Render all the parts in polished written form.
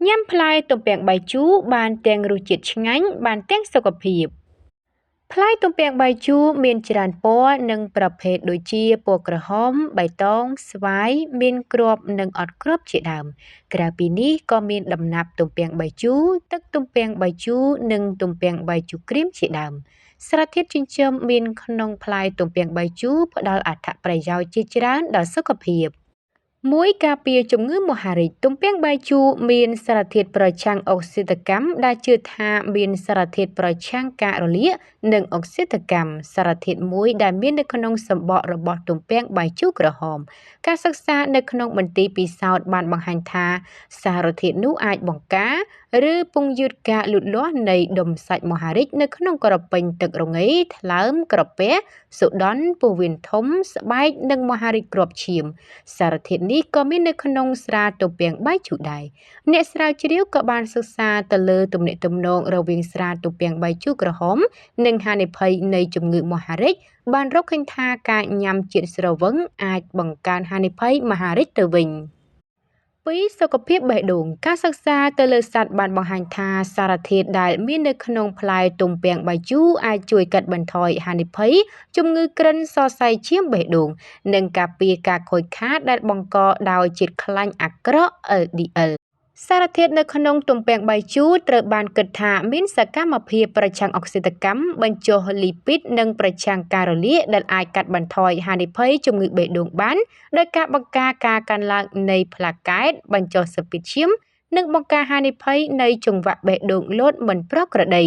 ញ៉ាំផ្លែទំពាំងបាយជូរបានទាំងរសជាតិឆ្ងាញ់បានទាំងសុខភាពផ្លែទំពាំងបាយជូរមានច្រើនពណ៌និងប្រភេទដូចជាពណ៌ក្រហមបៃតងស្វាយមានគ្រាប់និងអត់គ្រាប់ជាដើមក្រៅពីនេះក៏មានដំណាប់ទំពាំងបាយជូរទឹកទំពាំងបាយជូរនិងទំពាំងបាយជូរក្រៀមជាដើមសារធាតុចិញ្ចឹមមានក្នុងផ្លែទំពាំងបាយជូរផ្ដល់អត្ថប្រយោជន៍ជាច្រើនដល់សុខភាពមួយការពារជំងឺមហារីកទំពាំងបាយជូរមានសារធាតុប្រឆាំងអុកស៊ីតកម្មដែលជឿថាមានសារធាតុប្រឆាំងការរលាកនិងអុកស៊ីតកម្មសារធាតុមួយដែលមាននៅក្នុងសម្បករបស់ទំពាំងបាយជូរក្រហមការសិក្សានៅក្នុងមន្ទីរពិសោធន៍បានបង្ហាញថាសារធាតុនោះអាចបង្ការឬពង្យឺតការលូតលាស់នៃដុំសាច់មហារីកនៅក្នុងក្រពេញទឹករងាថ្លើមក្រពះសុដន់ពោះវៀនធំស្បែកនិងមហារីកគ្រាប់ឈាមសារធាតុនេះក៏មាននៅក្នុងស្រាទំពាំងបាយជូរដែរអ្នកស្រាវជ្រាវក៏បានសិក្សាទៅលើទំនាក់ទំនងរវាងស្រាទំពាំងបាយជូរក្រហមនិងហានិភ័យនៃជំងឺមហារីកបានរកឃើញថាការញ៉ាំជាតិស្រវឹងអាចបង្កើនហានិភ័យមហារីកទៅវិញពីសុខភាពបេះដូងការសិក្សាទៅលើសត្វបានបង្ហាញថាសារធាតុដែលមាននៅក្នុងផ្លែទំពាំងបាយជូរអាចជួយកាត់បន្ថយហានិភ័យជំងឺគ្រុនសរសៃឈាមបេះដូងនិងការពារការខូចខាតដែលបង្កដោយជាតិខ្លាញ់អាក្រក់ LDL សារធាតុនៅក្នុងទំពាំងបាយជូរត្រូវបានគិតថាមានសកម្មភាពប្រឆាំងអុកស៊ីតកម្មបញ្ចុះលីពីតនិងប្រឆាំងការរលាកដែលអាចកាត់បន្ថយហានិភ័យជំងឺបេះដូងបានដោយការបង្ការការកើនឡើងនៃផ្លាកែតបញ្ចុះសម្ពាធឈាមនិងបង្ការហានិភ័យនៃចង្វាក់បេះដូងលោតមិនប្រក្រតី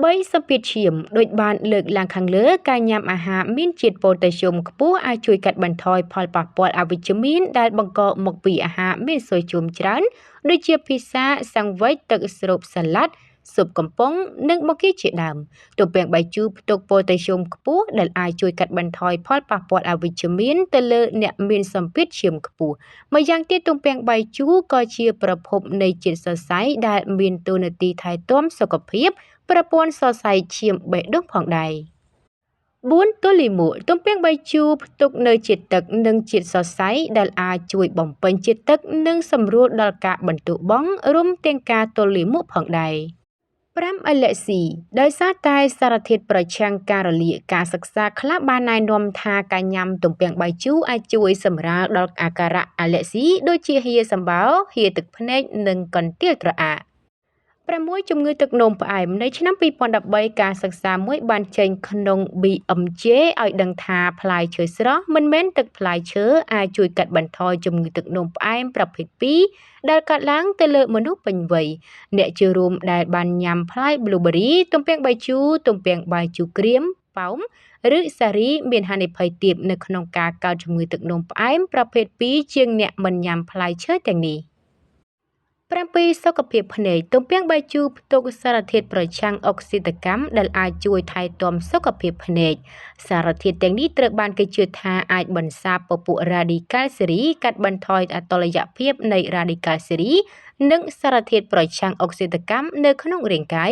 3សម្ពាធឈាមដូចបានលើកឡើងខាងលើការញ៉ាំអាហារមានជាតិប៉ូតាស្យូមខ្ពស់អាចជួយកាត់បន្ថយផលប៉ះពាល់អវិជ្ជមានដែលបង្កមកពីអាហារមានសូដ្យូមច្រើនដូចជាភីសាសាំងវិចទឹកស្រូបសាឡាត់ស៊ុបកំប៉ុងនិងបង្គាជាដើមទំពាំងបាយជូរផ្ទុកប៉ូតាស្យូមខ្ពស់ដែលអាចជួយកាត់បន្ថយផលប៉ះពាល់អវិជ្ជមានទៅលើអ្នកមានសម្ពាធឈាមខ្ពស់ម្យ៉ាងទៀតទំពាំងបាយជូរក៏ជាប្រភពនៃជាតិសរសៃដែលមានតួនាទីថែទាំសុខភាពប្រព័ន្ធសរសៃឈាមបេះដូងផងដែរ4ទល់លាមកទំពាំងបាយជូរផ្ទុកនៅជាតិទឹកនិងជាតិសរសៃដែលអាចជួយបំពេញជាតិទឹកនិងសម្រួលដល់ការបន្ទោបង់រួមទាំងការទល់លាមកផងដែរ5អាឡែស៊ីដោយសារតែសារធាតុប្រឆាំងការរលាកការសិក្សាខ្លះបានណែនាំថាការញ៉ាំទំពាំងបាយជូរអាចជួយសម្រាលដល់អាការៈអាឡែស៊ីដូចជាហៀរសម្បោរហៀរទឹកភ្នែកនិងកន្ទៀលត្រអាក6ជំងឺទឹកនោមផ្អែមនៅឆ្នាំ2013ការសិក្សាមួយបានចេញក្នុង BMJ ឲ្យដឹងថាផ្លែឈើស្រស់មិនមែនទឹកផ្លែឈើអាចជួយកាត់បន្ថយជំងឺទឹកនោមផ្អែមប្រភេទ2ដែលកើតឡើងទៅលើមនុស្សពេញវ័យអ្នកចូលរួមដែលបានញ៉ាំផ្លែ Blueberry ទំពាំងបាយជូរទំពាំងបាយជូរក្រៀមប៉ោមឬសារីមានហានិភ័យទាបនៅក្នុងការកើតជំងឺទឹកនោមផ្អែមប្រភេទ2ជាងអ្នកមិនញ៉ាំផ្លែឈើទាំងនេះ7សុខភាពភ្នែកទំពាំងបាយជូរផ្ទុកសារធាតុប្រឆាំងអុកស៊ីតកម្មដែលអាចជួយថែទាំសុខភាពភ្នែកសារធាតុទាំងនេះត្រូវបានគេជឿថាអាចបន្សាបពពួករ៉ាឌីកាល់សេរីកាត់បន្ថយអតុល្យភាពនៃរ៉ាឌីកាល់សេរីនិងសារធាតុប្រឆាំងអុកស៊ីតកម្មនៅក្នុងរាងកាយ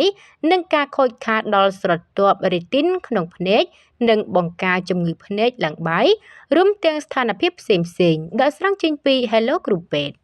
និងការខូចខាតដល់ស្រទាប់រេទីនក្នុងភ្នែកនិងបង្ការជំងឺភ្នែកឡើងបាយរួមទាំងស្ថានភាពផ្សេងៗដែលស្រង់ចេញពី Hello គ្រូពេទ្យ